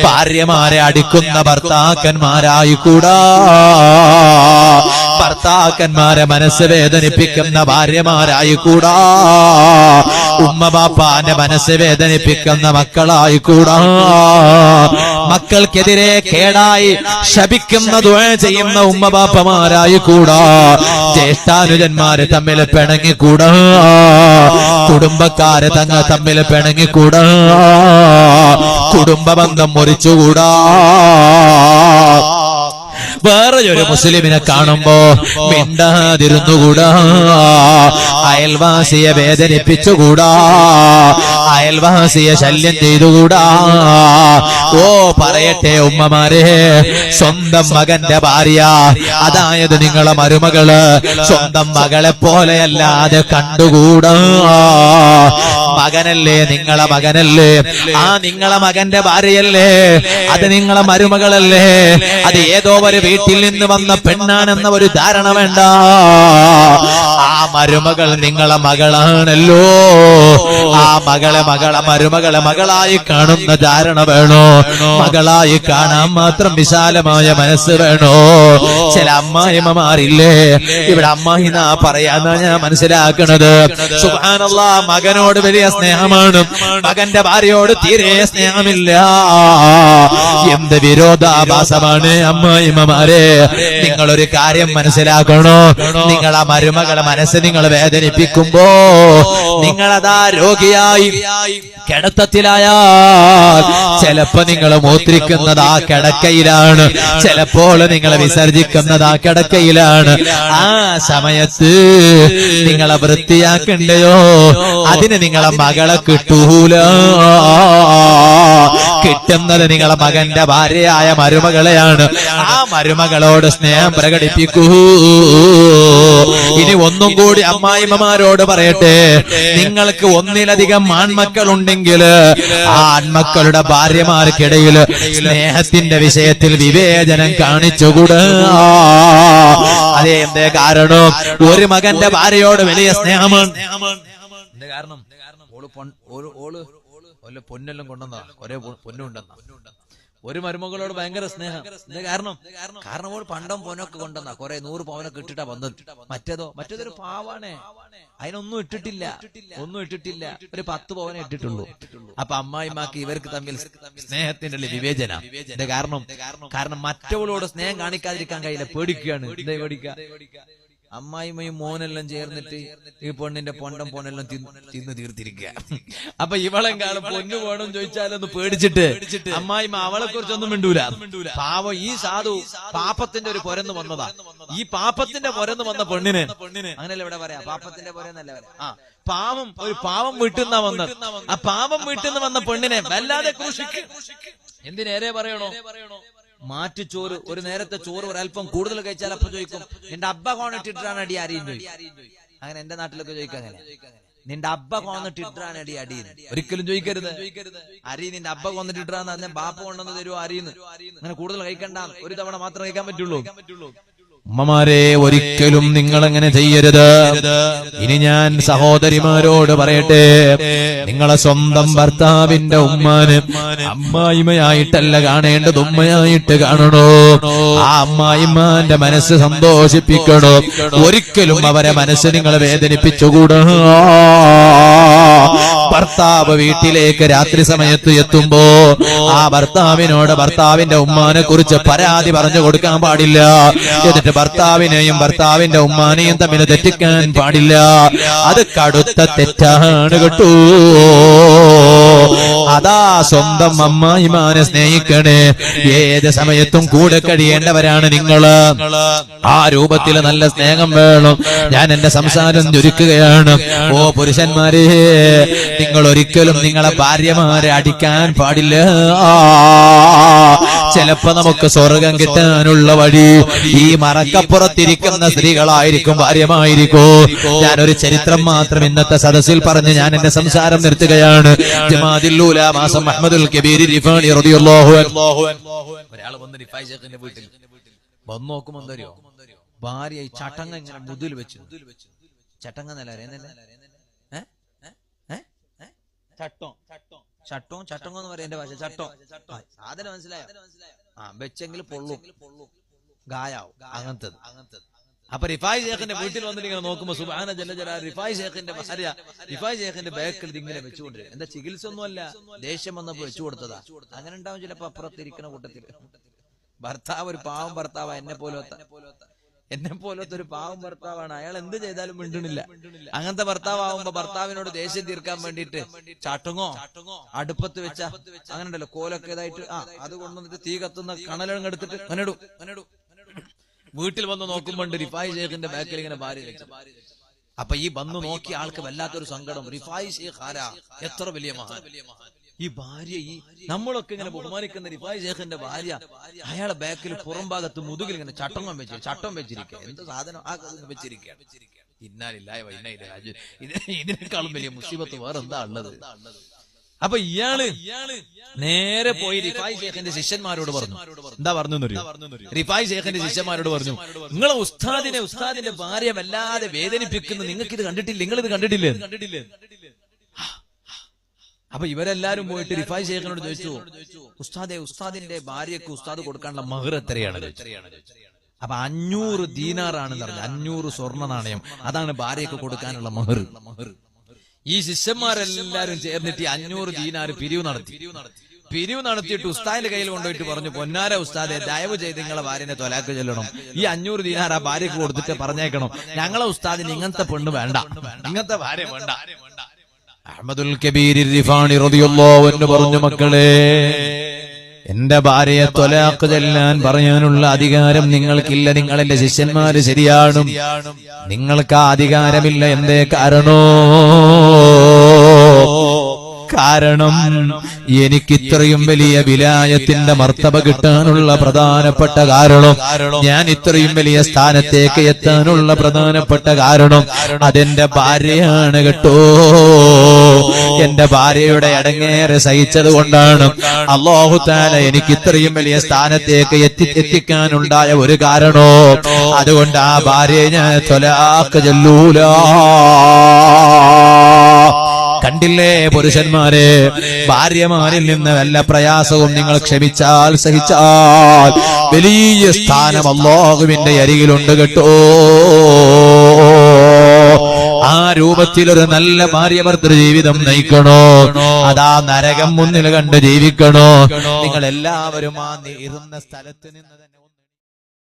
ഭാര്യമാരെ അടിക്കുന്ന ഭർത്താക്കന്മാരായിക്കൂടാ. ഭർത്താക്കന്മാരെ മനസ്സ് വേദനിപ്പിക്കുന്ന ഭാര്യമാരായിക്കൂടാ. ഉമ്മ ബാപ്പാന്റെ മനസ്സ് വേദനിപ്പിക്കുന്ന മക്കളായിക്കൂടാ. മക്കൾക്കെതിരെ കേടായി ശപിക്കുന്ന ദുആ ചെയ്യുന്ന ഉമ്മ ബാപ്പമാരായിക്കൂടാ. ജ്യേഷ്ഠാനുജന്മാര് തമ്മിൽ പിണങ്ങിക്കൂടാ. കുടുംബക്കാര് തമ്മിൽ പിണങ്ങിക്കൂടാ. കുടുംബ ബന്ധം മുറിച്ചുകൂടാ. വേറെ ഒരു മുസ്ലിമിനെ കാണുമ്പോ മിണ്ടാതിരുന്നുകൂടാ. അയൽവാസിയെ വേദനിപ്പിച്ചുകൂടാ. അയൽവാസിയെ ശല്യം ചെയ്തുകൂടാ. ഓ പറയട്ടെ ഉമ്മമാരെ, സ്വന്തം മകന്റെ ഭാര്യ, അതായത് നിങ്ങളെ മരുമകള് സ്വന്തം മകളെ പോലെയല്ലാതെ കണ്ടുകൂടാ. മകനല്ലേ, നിങ്ങളെ മകനല്ലേ, ആ നിങ്ങളെ മകന്റെ ഭാര്യയല്ലേ, അത് നിങ്ങളെ മരുമകളല്ലേ, അത് ഏതോ ഒരു വീട്ടിൽ നിന്ന് വന്ന പെണ്ണാണെന്ന ഒരു ധാരണ വേണ്ട. ആ മരുമകൾ നിങ്ങളെ മകളാണല്ലോ. ആ മരുമകളെ മകളായി കാണുന്ന ധാരണ വേണോ? മകളായി കാണാൻ മാത്രം വിശാലമായ മനസ്സ് വേണോ? ചില അമ്മായിമ്മമാരില്ലേ, ഇവിടെ അമ്മായി എന്നാ പറയാന്നാ ഞാൻ മനസ്സിലാക്കണത്. സുബ്ഹാനല്ലാഹ്, മകനോട് വലിയ സ്നേഹമാണ്, മകന്റെ ഭാര്യയോട് തീരെ സ്നേഹമില്ല. എന്ത് വിരോധാഭാസമാണ് അമ്മായിമ്മമാരെ. നിങ്ങളൊരു കാര്യം മനസ്സിലാക്കണോ? നിങ്ങളെ മരുമകളെ മനസ്സ് നിങ്ങൾ വേദനിപ്പിക്കുമ്പോ നിങ്ങളതാ രോഗിയായി കിടത്തത്തിലായാൽ ചിലപ്പോ നിങ്ങൾ മൂത്രിക്കുന്നത് ആ കിടക്കയിലാണ്, ചിലപ്പോൾ നിങ്ങൾ വിസർജിക്കുന്നത് ആ കിടക്കയിലാണ്. ആ സമയത്ത് നിങ്ങളെ വൃത്തിയാക്കണ്ടയോ? അതിന് നിങ്ങളെ മകളെ കിട്ടൂല. കിട്ടുന്നത് നിങ്ങളെ മകന്റെ ഭാര്യയായ മരുമകളെയാണ്. ആ മരുമകളോട് സ്നേഹം പ്രകടിപ്പിക്കൂ. ഇനി ഒന്നും കൂടി അമ്മായിമ്മമാരോട് പറയട്ടെ, നിങ്ങൾക്ക് ഒന്നിലധികം ആൺമക്കൾ ഉണ്ടെങ്കിൽ ആ ആൺമക്കളുടെ ഭാര്യമാർക്കിടയിൽ സ്നേഹത്തിന്റെ വിഷയത്തിൽ വിവേചനം കാണിച്ചുകൂടാ. അതേ, എന്തേ കാരണം? ഒരു മകന്റെ ഭാര്യയോട് വലിയ സ്നേഹമാണ്. എന്തേ കാരണം? ഓള് പൊന്നെല്ലാം കൊണ്ടുവന്നാ, കുറെ പൊന്നുണ്ടെന്നാ. ഒരു മരുമകളോട് ഭയങ്കര സ്നേഹം. കാരണം ഓൾ പണ്ടം പൊന്നൊക്കെ കൊണ്ടുവന്നാ, കുറെ 100 പവനൊക്കെ ഇട്ടിട്ടാ വന്നത്. മറ്റേതൊരു പാവാണേ, അതിനൊന്നും ഇട്ടിട്ടില്ല, ഒരു 10 പവനെ ഇട്ടിട്ടുള്ളൂ. അപ്പൊ അമ്മായിമാക്ക് ഇവർക്ക് തമ്മിൽ സ്നേഹത്തിന്റെ വിവേചന. കാരണം മറ്റവളോട് സ്നേഹം കാണിക്കാതിരിക്കാൻ കഴിയില്ല, പേടിക്കുകയാണ്. എന്താ പേടിക്കുക? അമ്മായിമ്മയും മോനെല്ലാം ചേർന്നിട്ട് ഈ പെണ്ണിന്റെ പൊണ്ടം പോനെല്ലാം തിന്ന് തീർത്തിരിക്കുക. അപ്പൊ ഇവളെങ്കാളും പൊന്നു പോണം ചോദിച്ചാലൊന്ന് പേടിച്ചിട്ട് അമ്മായിമ്മ അവളെ കുറിച്ചൊന്നും മിണ്ടൂല. പാവം ഈ സാധു പാപ്പത്തിന്റെ ഒരു പൊരന്ന് വന്നതാ. ഈ പാപ്പത്തിന്റെ പൊരന്ന് വന്ന പെണ്ണിന്, അങ്ങനെയല്ല ഇവിടെ പറയാ, പാപ്പത്തിന്റെ പൊരന്നല്ല പറയാ, പാവം വീട്ടിൽ വന്നത്. ആ പാവം വീട്ടിൽ നിന്ന് വന്ന പെണ്ണിനെ വല്ലാതെ ക്രൂശിക്ക്. എന്തിനേറെ പറയണോ? മാറ്റിച്ചോറ്, ഒരു നേരത്തെ ചോറ് ഒരല്പം കൂടുതൽ കഴിച്ചാൽ അപ്പൊ ചോദിക്കും, നിന്റെ അബ്ബ കോണിട്ടിട്ടാണ് അടി അറിയും ചോദിക്കും. അങ്ങനെ എന്റെ നാട്ടിലൊക്കെ ചോദിക്കാം, അങ്ങനെ നിന്റെ അബ്ബ കൊന്നിട്ടിട്ടാണ് അടി അടിയെന്ന് ഒരിക്കലും ചോദിക്കരുത്. അരി നിന്റെ അബ്ബ കൊന്നിട്ടിട്ടാന്ന് അതിനെ ബാപ്പ കൊണ്ടുവന്ന് തരുമോ അരിന്ന്. അങ്ങനെ കൂടുതൽ കഴിക്കണ്ട, ഒരു തവണ മാത്രം കഴിക്കാൻ പറ്റുള്ളൂ. ഉമ്മമാരെ, ഒരിക്കലും നിങ്ങൾ അങ്ങനെ ചെയ്യരുത്. ഇനി ഞാൻ സഹോദരിമാരോട് പറയട്ടെ, നിങ്ങളെ സ്വന്തം ഭർത്താവിന്റെ ഉമ്മാന് അമ്മായിമ്മയായിട്ടല്ല കാണേണ്ടത്, ഉമ്മയായിട്ട് കാണണോ. ആ അമ്മായിമ്മാന്റെ മനസ്സ് സന്തോഷിപ്പിക്കണോ. ഒരിക്കലും അവരെ മനസ്സ് നിങ്ങൾ വേദനിപ്പിച്ചുകൂടാ. ഭർത്താവ് വീട്ടിലേക്ക് രാത്രി സമയത്ത് എത്തുമ്പോ ആ ഭർത്താവിനോട് ഭർത്താവിന്റെ ഉമ്മാനെ കുറിച്ച് പരാതി പറഞ്ഞു കൊടുക്കാൻ പാടില്ല. എന്നിട്ട് ഭർത്താവിനെയും ഭർത്താവിന്റെ ഉമ്മാനെയും തമ്മിൽ തെറ്റിക്കാൻ പാടില്ല. അത് കടുത്ത തെറ്റാണ് കേട്ടോ. അതാ സ്വന്തം അമ്മായിമാനെ സ്നേഹിക്കണേ. ഏത് സമയത്തും കൂടെ കഴിയേണ്ടവരാണ് നിങ്ങള്. ആ രൂപത്തിൽ നല്ല സ്നേഹം വേണം. ഞാൻ എന്റെ സംസാരം ചുരുക്കുകയാണ്. ഓ പുരുഷന്മാരെ, നിങ്ങൾ ഒരിക്കലും നിങ്ങളെ ഭാര്യമാരെ അടിക്കാൻ പാടില്ല. ചിലപ്പോ നമുക്ക് സ്വർഗം കിട്ടാനുള്ള വഴി ഈ മറക്കപ്പുറത്തിരിക്കുന്ന സ്ത്രീകളായിരിക്കും, ഭാര്യമായിരിക്കോ. ഞാനൊരു ചരിത്രം മാത്രം ഇന്നത്തെ സദസ്സിൽ പറഞ്ഞ് ഞാൻ എന്റെ സംസാരം നിർത്തുകയാണ്. ജമാഅത്തുൽ ഊല മാസം അഹ്മദുൽ കബീർ റിഫാനി റളിയല്ലാഹു അൻഹു ഒരാൾ വന്ന് റിഫായി ശൈഖിന്റെ വീട്ടിൽ വന്നു നോക്കുമ്പോ എന്തറിയോ, ഭാര്യ ഈ ചട്ടങ്ങ ഇങ്ങനെ മുതിൽ വെച്ചു. ചട്ടങ്ങ എന്നല്ല, ചട്ടങ്ങോ എന്ന് പറയാം എന്റെ ഭാഷ. ചട്ടോ സാധനം മനസ്സിലായോ? വെച്ചെങ്കിൽ പൊള്ളും, ഗായാവും, അങ്ങനത്തത്. അപ്പൊ റിഫായ് ഷേഖിന്റെ വീട്ടിൽ വന്നിട്ട് ഇങ്ങനെ നോക്കുമ്പോ സുബ്ഹാന ജല്ല ജലാലുഹു റിഫായ് ഷേഖിന്റെ ഭാര്യ റിഫായ് ഷേഖിന്റെ ബാക്കിൽ ഇങ്ങനെ വെച്ചുകൊണ്ടിരും. എന്താ ചികിത്സ ഒന്നുമല്ല, ദേഷ്യം വന്നപ്പോ വെച്ചു കൊടുത്തതാ. അങ്ങനെ ഉണ്ടാവും ചിലപ്പോ അപ്പുറത്തിരിക്കുന്ന കൂട്ടത്തില്. ഭർത്താവ് ഒരു പാവം ഭർത്താവാ, എന്നെ പോലത്തെ ഒരു പാവം ഭർത്താവാണ്. അയാൾ എന്ത് ചെയ്താലും മിണ്ടണില്ല. അങ്ങനത്തെ ഭർത്താവുമ്പോ ഭർത്താവിനോട് ദേഷ്യം തീർക്കാൻ വേണ്ടിയിട്ട് ചാട്ടങ്ങോ അടുപ്പത്ത് വെച്ച അങ്ങനെ ഉണ്ടല്ലോ കോലൊക്കെ ഇതായിട്ട് അത് കൊണ്ടുവന്നിട്ട് തീ കത്തുന്ന കണലങ്ങ് എടുത്തിട്ട് അങ്ങനെടും. വീട്ടിൽ വന്ന് നോക്കുമ്പോ റിഫായ് ഷേഖിന്റെ ബാക്കിൽ ഇങ്ങനെ ഭാര്യ വെച്ചു. അപ്പൊ ഈ വന്നു നോക്കിയ ആൾക്ക് വല്ലാത്തൊരു സങ്കടം. റിഫായ് ഷേഖ് ആരാ, എത്ര വലിയ മഹാൻ. ഈ ഭാര്യ, ഈ നമ്മളൊക്കെ ഇങ്ങനെ ബഹുമാനിക്കുന്ന റിഫായ് ഷേഖിന്റെ ഭാര്യ, അയാളെ ബാക്കിൽ പുറം ഭാഗത്ത് മുതുകിൽ ഇങ്ങനെ ചട്ടം വെച്ചിരിക്കുക. എന്ത് സാധനം ആ വെച്ചിരിക്കുകയാണ്. ഇന്നാലില്ലാഹി വ ഇന്നാ ഇലൈഹി റാജിഊൻ. ഇതിനേക്കാളും വലിയ മുസീബത്ത് വേറെ എന്താ ഉള്ളത്? അപ്പൊ ഇയാള് നേരെ പോയി റിഫായ് ഷേഖിന്റെ ശിഷ്യന്മാരോട് പറഞ്ഞു. എന്താ പറഞ്ഞു? റിഫായ് ഷേഖിന്റെ ശിഷ്യന്മാരോട് പറഞ്ഞു, നിങ്ങളെ ഉസ്താദിന്റെ ഭാര്യ വല്ലാതെ വേദനിപ്പിക്കുന്നു, നിങ്ങൾക്ക് ഇത് കണ്ടിട്ടില്ല, നിങ്ങളിത് കണ്ടിട്ടില്ലേ? അപ്പൊ ഇവരെല്ലാരും പോയിട്ട് റിഫായ് ഷേഖിനോട് ചോദിച്ചു, ഉസ്താദിന്റെ ഭാര്യക്ക് ഉസ്താദ് കൊടുക്കാനുള്ള മഹർ എത്രയാണ്? അപ്പൊ 500 ദീനാറാണെന്ന് പറഞ്ഞു. 500 സ്വർണ്ണ നാണയം, അതാണ് ഭാര്യക്ക് കൊടുക്കാനുള്ള മഹർ. ഈ ശിഷ്യന്മാരെല്ലാരും ചേർന്നിട്ട് 500 ദീനാറ് പിരിവ് നടത്തിയിട്ട് ഉസ്താദിന്റെ കയ്യിൽ കൊണ്ടുപോയിട്ട് പറഞ്ഞു, പൊന്നാര ഉസ്താദെ, ദയവ് ചെയ്ത് നിങ്ങളെ ഭാര്യനെ തൊലാക്ക് ചെല്ലണം. ഈ 500 ദീനാർ ആ ഭാര്യക്ക് കൊടുത്തിട്ട് പറഞ്ഞേക്കണം, ഞങ്ങളെ ഉസ്താദിന് ഇങ്ങനത്തെ പെണ്ണ് വേണ്ട, ഇങ്ങനത്തെ ഭാര്യ വേണ്ട. അഹ്മദുൽ കബീർ റിഫാനി റളിയല്ലാഹു അൻഹു പറഞ്ഞു, മക്കളെ, എന്റെ ഭാര്യയെ ത്വലാഖ് ചെല്ലാൻ പറയാനുള്ള അധികാരം നിങ്ങൾക്കില്ല. നിങ്ങൾ എന്റെ ശിഷ്യന്മാര് ശരിയാണ്, നിങ്ങൾക്ക് ആ അധികാരമില്ല. എന്തേ കാരണം എനിക്ക് ഇത്രയും വലിയ വിലായത്തിന്റെ മർത്തബ കിട്ടാനുള്ള പ്രധാനപ്പെട്ട കാരണം, ഞാൻ ഇത്രയും വലിയ സ്ഥാനത്തേക്ക് എത്താനുള്ള പ്രധാനപ്പെട്ട കാരണം അതെന്റെ ഭാര്യയാണ് കേട്ടോ. എന്റെ ഭാര്യയുടെ അടങ്ങേറെ സഹിച്ചത് കൊണ്ടാണ് അല്ലാഹു തആല എനിക്ക് ഇത്രയും വലിയ സ്ഥാനത്തേക്ക് എത്തിക്കാനുണ്ടായ ഒരു കാരണോ. അതുകൊണ്ട് ആ ഭാര്യയെ ഞാൻ ത്വലാഖ് ചൊല്ലൂല. കണ്ടില്ലേ പുരുഷന്മാരെ, ഭാര്യമാരിൽ നിന്ന് വല്ല പ്രയാസവും നിങ്ങൾ ക്ഷമിച്ചാൽ, സഹിച്ചാൽ വലിയ സ്ഥാനം അല്ലാഹുവിന്റെ അരികിലുണ്ട് കേട്ടോ. ആ രൂപത്തിലൊരു നല്ല ഭാര്യഭർത്തൃ ജീവിതം നയിക്കണോ, അതാ നരകം മുന്നിൽ കണ്ട് ജീവിക്കണോ, നിങ്ങൾ എല്ലാവരും ആ നീറുന്ന സ്ഥലത്ത് നിന്ന് തന്നെ